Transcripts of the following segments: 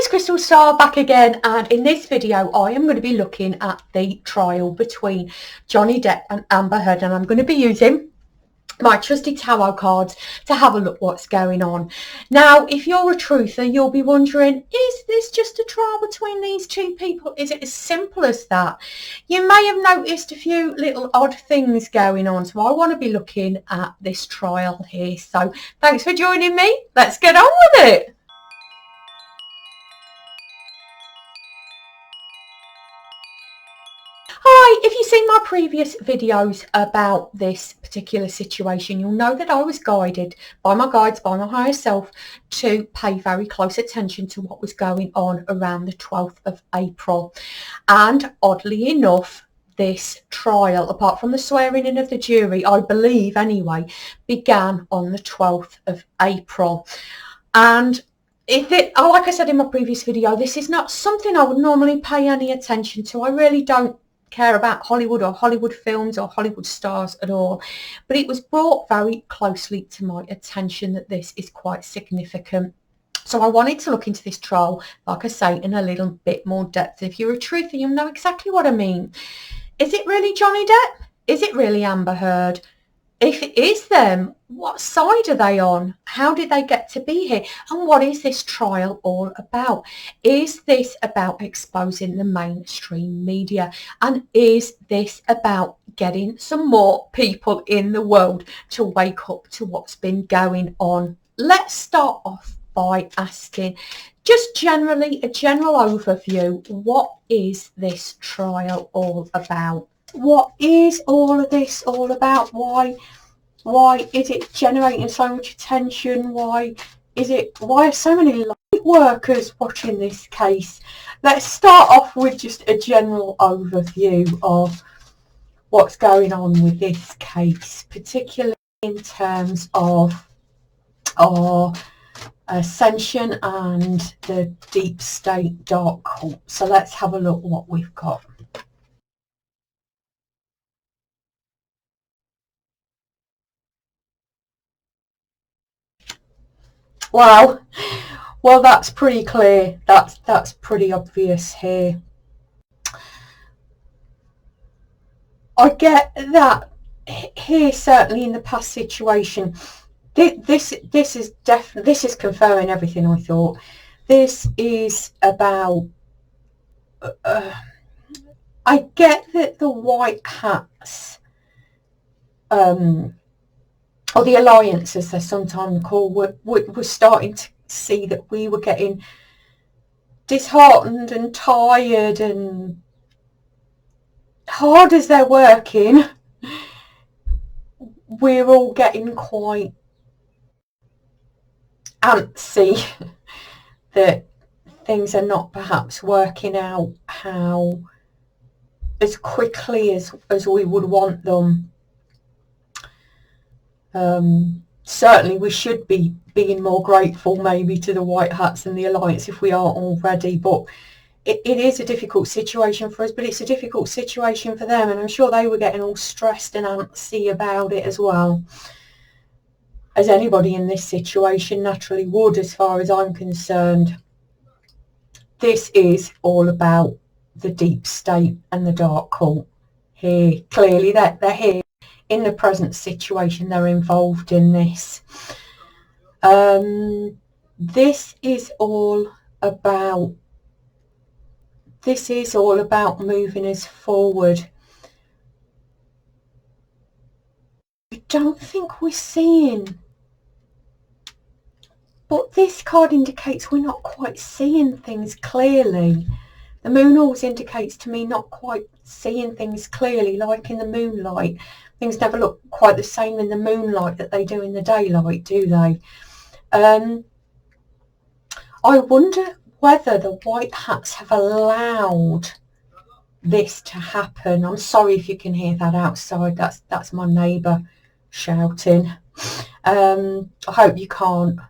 it's Crystal Star back again, and in this video I am going to be looking at the trial between Johnny Depp and Amber Heard, and I'm going to be using my trusty tarot cards to have a look what's going on. Now, if you're a truther, you'll be wondering, is this just a trial between these two people? Is it as simple as that? You may have noticed a few little odd things going on, so I want to be looking at this trial here. So thanks for joining me. Let's get on with it. Hi, if you've seen my previous videos about this particular situation, you'll know that I was guided by my guides, by my higher self, to pay very close attention to what was going on around the 12th of April. And oddly enough, this trial, apart from the swearing in of the jury, I believe anyway, began on the 12th of April. And like I said in my previous video, this is not something I would normally pay any attention to. I really don't care about Hollywood or Hollywood films or Hollywood stars at all, but it was brought very closely to my attention that this is quite significant. So I wanted to look into this trial, like I say, in a little bit more depth. If you're a truther, you'll know exactly what I mean. Is it really Johnny Depp? Is it really Amber Heard? If it is them, what side are they on? How did they get to be here? And what is this trial all about? Is this about exposing the mainstream media? And is this about getting some more people in the world to wake up to what's been going on? Let's start off by asking, just generally, a general overview. What is this trial all about? What is all of this all about? Why is it generating so much attention? Why are so many light workers watching this case? Let's start off with just a general overview of what's going on with this case, particularly in terms of our ascension and the deep state dark cult. So let's have a look what we've got. Wow, well, that's pretty clear. That's pretty obvious here. I get that here, certainly in the past situation. This is confirming everything I thought. This is about. I get that the white hats, or the alliance, as they're sometimes called, we're starting to see that we were getting disheartened and tired, and hard as they're working, we're all getting quite antsy that things are not perhaps working out how as quickly as we would want them. Certainly we should be being more grateful maybe to the white hats and the alliance if we aren't already, but it is a difficult situation for us, but it's a difficult situation for them, and I'm sure they were getting all stressed and antsy about it as well, as anybody in this situation naturally would, as far as I'm concerned. This is all about the deep state and the dark cult here. Clearly they're here in the present situation. They're involved in this. This is all about moving us forward. I don't think we're seeing, but this card indicates we're not quite seeing things clearly. The moon always indicates to me not quite seeing things clearly, like in the moonlight. Things never look quite the same in the moonlight that they do in the daylight, do they? I wonder whether the white hats have allowed this to happen. I'm sorry if you can hear that outside. That's my neighbour shouting. I hope you can't.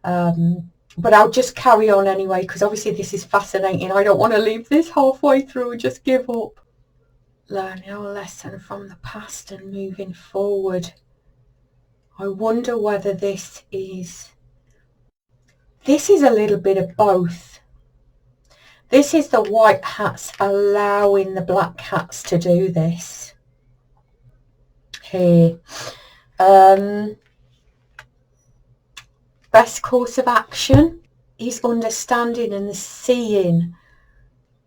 But I'll just carry on anyway, because obviously this is fascinating. I don't want to leave this halfway through and just give up. Learning a lesson from the past and moving forward. I wonder whether this is a little bit of both. This is the white hats allowing the black hats to do this. Here. Best course of action is understanding and seeing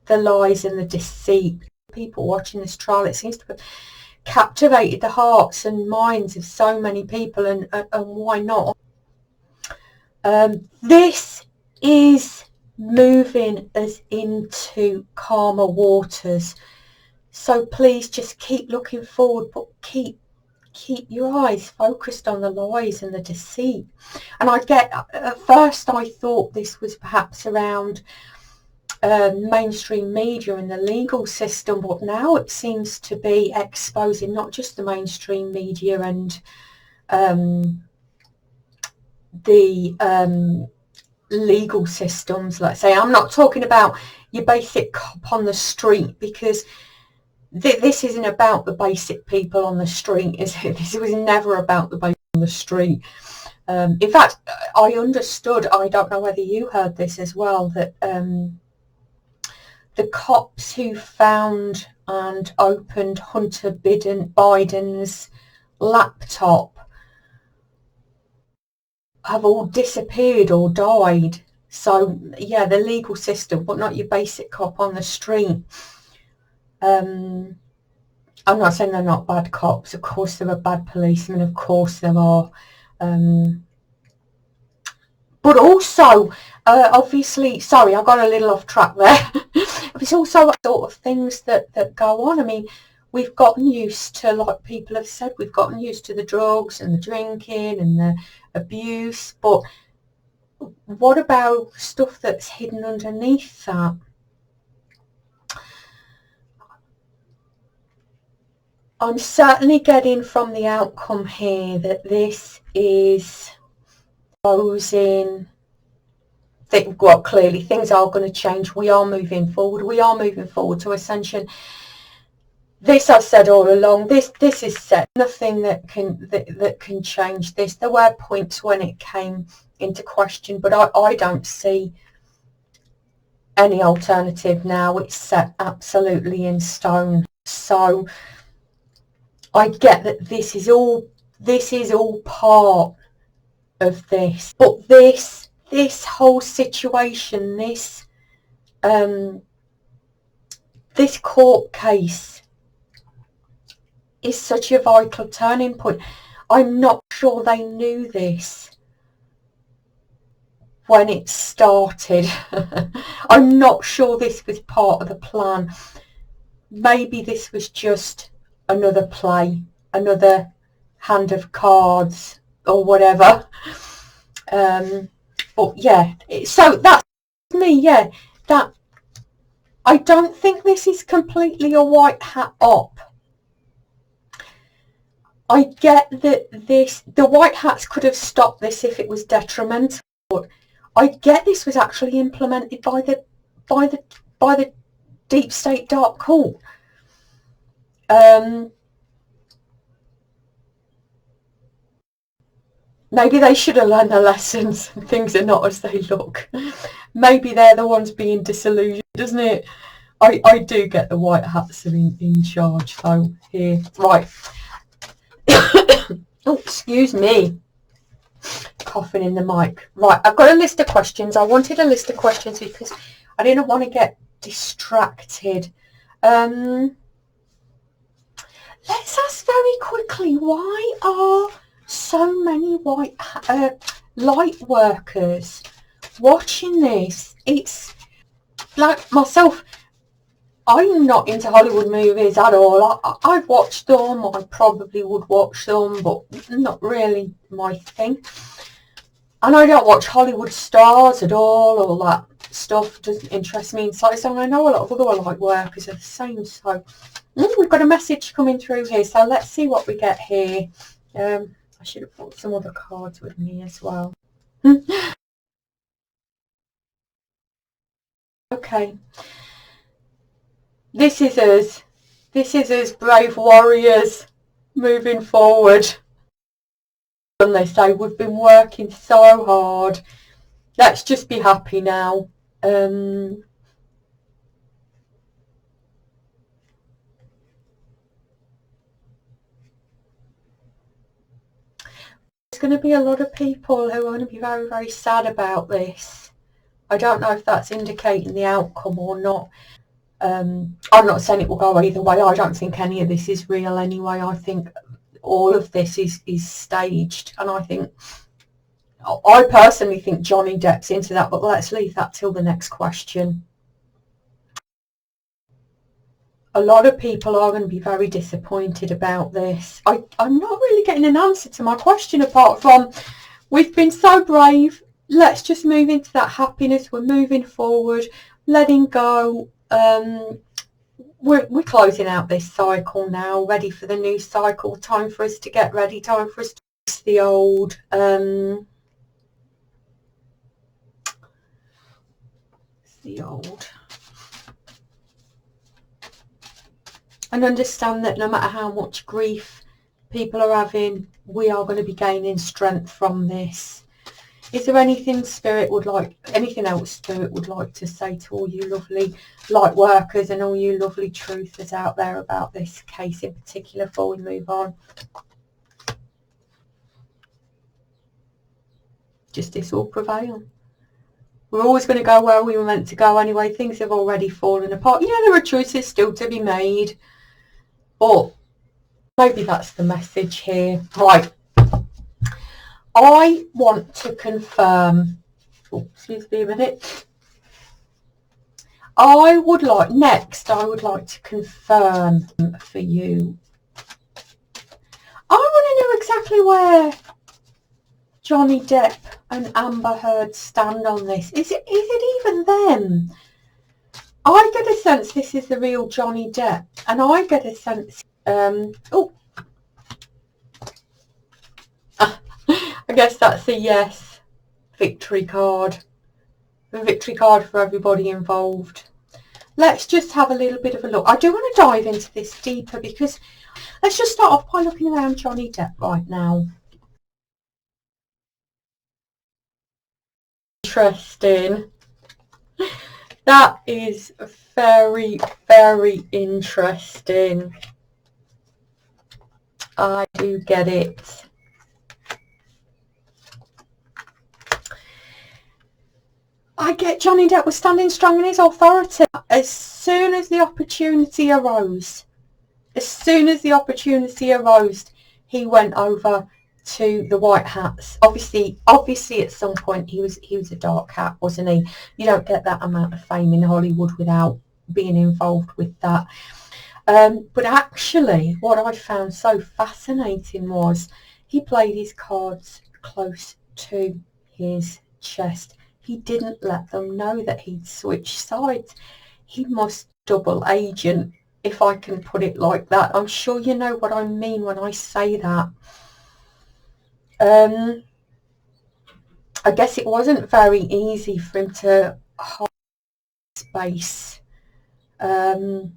the lies and the deceit. People watching this trial, it seems to have captivated the hearts and minds of so many people, and why not? This is moving us into calmer waters, so please just keep looking forward, but keep your eyes focused on the lies and the deceit. And at first I thought this was perhaps around mainstream media and the legal system, but now it seems to be exposing not just the mainstream media and the legal systems. Let's say, I'm not talking about your basic cop on the street, because this isn't about the basic people on the street, is it? This was never about the basic on the street. In fact, I understood, I don't know whether you heard this as well, that the cops who found and opened Hunter Biden's laptop have all disappeared or died. So yeah, the legal system, but not your basic cop on the street. I'm not saying they're not bad cops. Of course there are bad policemen, of course there are. But also, obviously, sorry, I got a little off track there. It's also sort of things that go on. I mean, we've gotten used to, like people have said, we've gotten used to the drugs and the drinking and the abuse. But what about stuff that's hidden underneath that? I'm certainly getting from the outcome here that this is exposing. Well, clearly things are going to change. We are moving forward. We are moving forward to ascension. This I've said all along. This is set. Nothing that can change this. There were points when it came into question, but I don't see any alternative now. It's set absolutely in stone. So I get that this is all part of this, but this whole situation, this court case is such a vital turning point. I'm not sure they knew this when it started. I'm not sure this was part of the plan. Maybe this was just another play, another hand of cards or whatever. But yeah, so that's me. Yeah, that I don't think this is completely a white hat op. I get that the white hats could have stopped this if it was detrimental, but I get this was actually implemented by the deep state dark court. Maybe they should have learned their lessons. Things are not as they look. Maybe they're the ones being disillusioned, doesn't it? I do get the white hats are in charge. So here, right. Oh, excuse me. Coughing in the mic. Right, I've got a list of questions. I wanted a list of questions because I didn't want to get distracted. Let's ask very quickly, why are so many white light workers watching this? It's like myself, I'm not into Hollywood movies at all. I've watched them, I probably would watch them, but not really my thing. And I don't watch Hollywood stars at all that stuff doesn't interest me. So I know a lot of other light workers are the same. So we've got a message coming through here, so let's see what we get here. I should have brought some other cards with me as well. Okay. This is us. This is us, brave warriors, moving forward. And they say, we've been working so hard. Let's just be happy now. going to be a lot of people who are going to be very, very sad about this. I don't know if that's indicating the outcome or not. I'm not saying it will go either way. I don't think any of this is real anyway. I think all of this is staged, and I personally think Johnny Depp's into that, but let's leave that till the next question. A lot of people are going to be very disappointed about this. I'm not really getting an answer to my question apart from, we've been so brave, let's just move into that happiness, we're moving forward, letting go. We're closing out this cycle now, ready for the new cycle, time for us to get ready, time for us to face the old. And understand that no matter how much grief people are having, we are going to be gaining strength from this. Is there anything anything else Spirit would like to say to all you lovely light workers and all you lovely truthers out there about this case in particular before we move on? Justice will prevail. We're always going to go where we were meant to go anyway. Things have already fallen apart. Yeah, there are choices still to be made, but maybe that's the message here. Right. I want to confirm, excuse me a minute. I would like to confirm for you. I want to know exactly where Johnny Depp and Amber Heard stand on this. Is it even them? I get a sense this is the real Johnny Depp, and I get a sense, I guess that's a yes. Victory card. A victory card for everybody involved. Let's just have a little bit of a look. I do want to dive into this deeper because let's just start off by looking around Johnny Depp right now. Interesting. That is very, very interesting. I do get it. I get Johnny Depp was standing strong in his authority. As soon as the opportunity arose, he went over to the White Hats. Obviously at some point he was a dark hat, wasn't he? You don't get that amount of fame in Hollywood without being involved with that. But actually what I found so fascinating was he played his cards close to his chest. He didn't let them know that he'd switched sides. He must double agent, if I can put it like that. I'm sure you know what I mean when I say that. I guess it wasn't very easy for him to hold space. But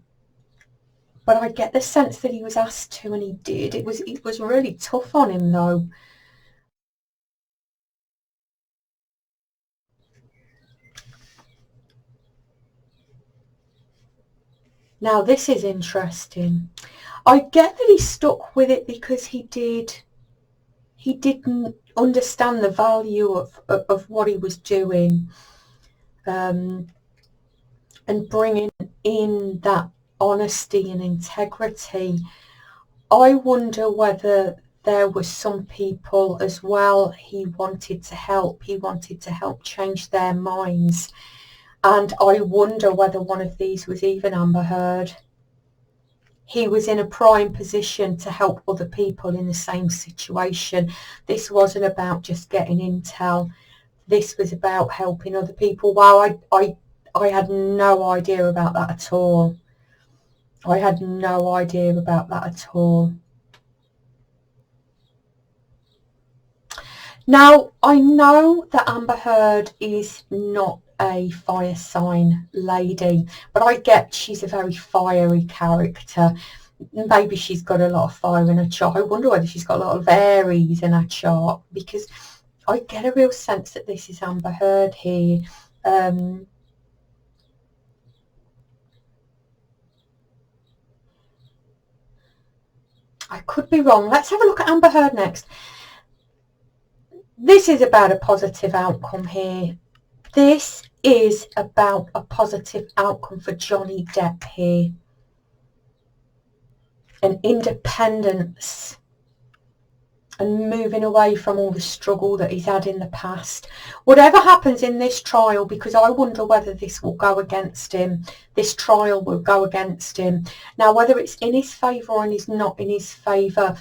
I get the sense that he was asked to, and he did. It was really tough on him, though. Now, this is interesting. I get that he stuck with it because he didn't understand the value of what he was doing, and bringing in that honesty and integrity. I wonder whether there were some people as well he wanted to help change their minds. And I wonder whether one of these was even Amber Heard. He was in a prime position to help other people in the same situation. This wasn't about just getting intel. This was about helping other people. Wow, I had no idea about that at all. I had no idea about that at all. Now, I know that Amber Heard is not a fire sign lady, but I get she's a very fiery character. Maybe she's got a lot of fire in her chart. I wonder whether she's got a lot of Aries in her chart, because I get a real sense that this is Amber Heard here. I could be wrong. Let's have a look at Amber Heard next. this is about a positive outcome here. This is about a positive outcome for Johnny Depp here. An independence and moving away from all the struggle that he's had in the past. Whatever happens in this trial, because I wonder whether this will go against him, this trial will go against him. Now, whether it's in his favour or it's not in his favour,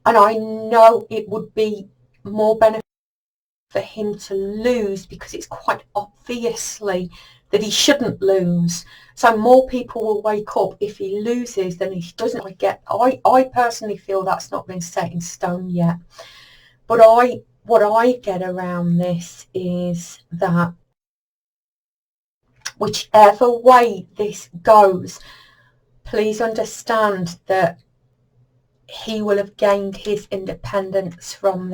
and I know it would be more beneficial for him to lose, because it's quite obviously that he shouldn't lose. So more people will wake up if he loses than if he doesn't. I personally feel that's not been set in stone yet. But what I get around this is that whichever way this goes, please understand that he will have gained his independence from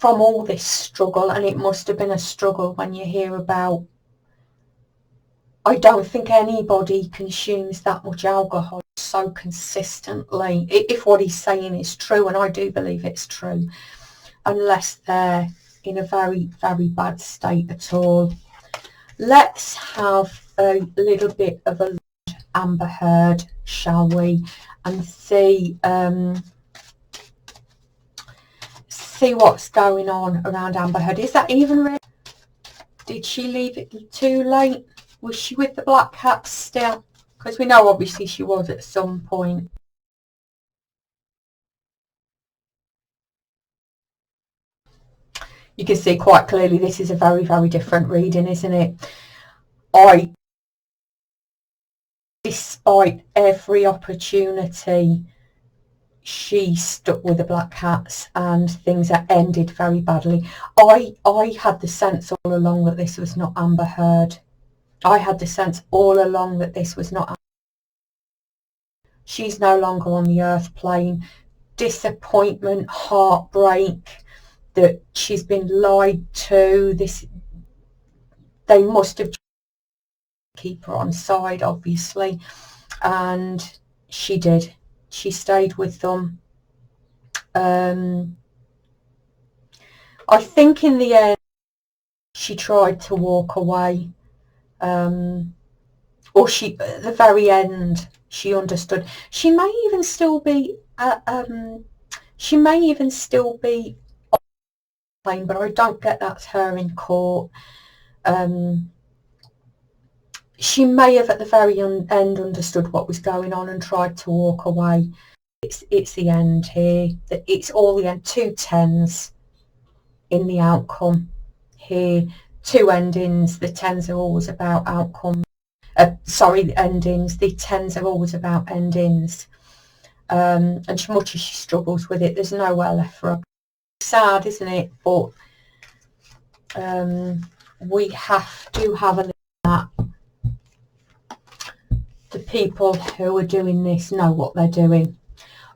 all this struggle, and it must have been a struggle when you hear about, I don't think anybody consumes that much alcohol so consistently, if what he's saying is true, and I do believe it's true, unless they're in a very, very bad state at all. Let's have a little bit of a Amber Heard, shall we, and see what's going on around Amber Heard. Is that even real? Did she leave it too late? Was she with the black cats still? Because we know obviously she was at some point. You can see quite clearly this is a very, very different reading, isn't it? Despite every opportunity, she stuck with the black cats and things are ended very badly. I had the sense all along that this was not Amber Heard. I had the sense all along that this was not. She's no longer on the earth plane. Disappointment, heartbreak, that she's been lied to. They must have keep her on side, obviously, and she did. She stayed with them. I think in the end she tried to walk away, or at the very end she understood. She may even still be on the plane, but I don't get that's her in court. She may have at the very end understood what was going on and tried to walk away. It's the end here. It's all the end. 2 10s in the outcome here. 2 endings. The 10s are always about outcome. The endings. The 10s are always about endings. And much as she struggles with it, there's nowhere left for her. Sad, isn't it? But we have to have a look at the people who are doing this know what they're doing.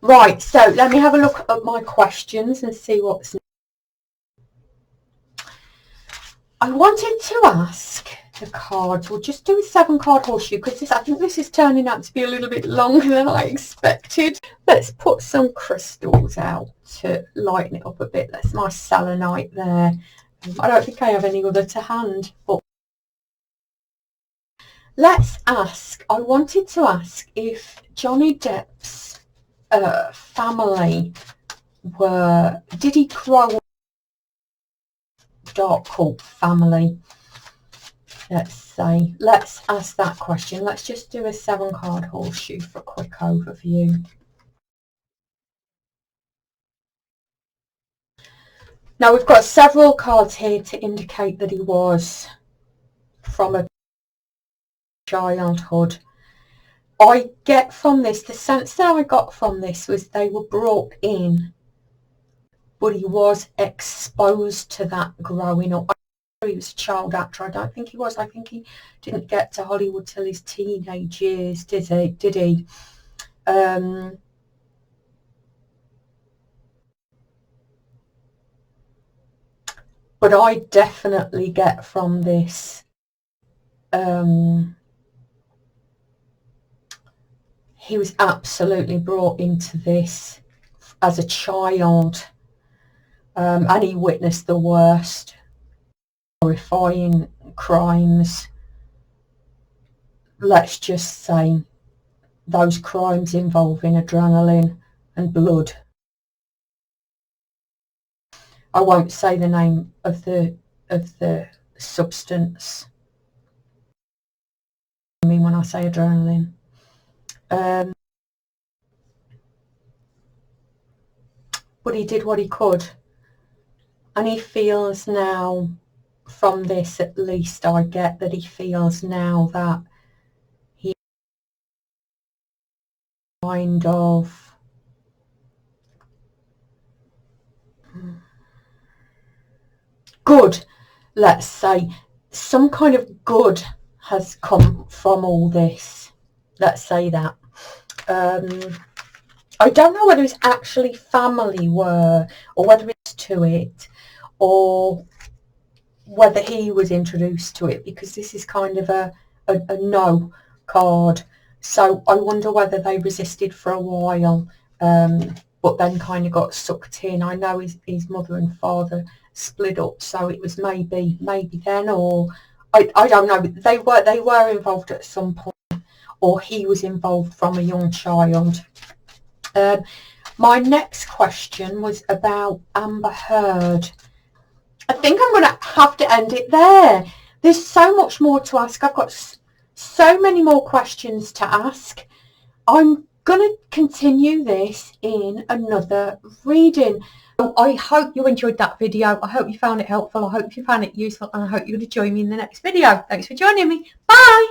Right, so let me have a look at my questions and see what's. I wanted to ask the cards. We'll just do a 7-card horseshoe because I think this is turning out to be a little bit longer than I expected. Let's put some crystals out to lighten it up a bit. That's my selenite there. I don't think I have any other to hand, but let's ask. I wanted to ask if Johnny Depp's family did he grow up dark cult family? Let's ask that question. Let's just do a 7-card horseshoe for a quick overview. Now we've got several cards here to indicate that he was from a childhood. I get from this, the sense that I got from this was they were brought in, but he was exposed to that growing up. I know he was a child actor. I don't think he was. I think he didn't get to Hollywood till his teenage years, did he? But I definitely get from this he was absolutely brought into this as a child, and he witnessed the worst horrifying crimes. Let's just say those crimes involving adrenaline and blood. I won't say the name of the substance. I mean when I say adrenaline. But he did what he could, and he feels now, from this at least I get that he feels now that he kind of good, let's say, some kind of good has come from all this. Let's say that. I don't know whether it's actually family were, or whether it's to it, or whether he was introduced to it, because this is kind of a no card. So I wonder whether they resisted for a while, but then kind of got sucked in. I know his mother and father split up, so it was maybe then, or I don't know. They were involved at some point, or he was involved from a young child. My next question was about Amber Heard. I think I'm going to have to end it there. There's so much more to ask. I've got so many more questions to ask. I'm going to continue this in another reading. I hope you enjoyed that video. I hope you found it helpful. I hope you found it useful, and I hope you're going to join me in the next video. Thanks for joining me. Bye.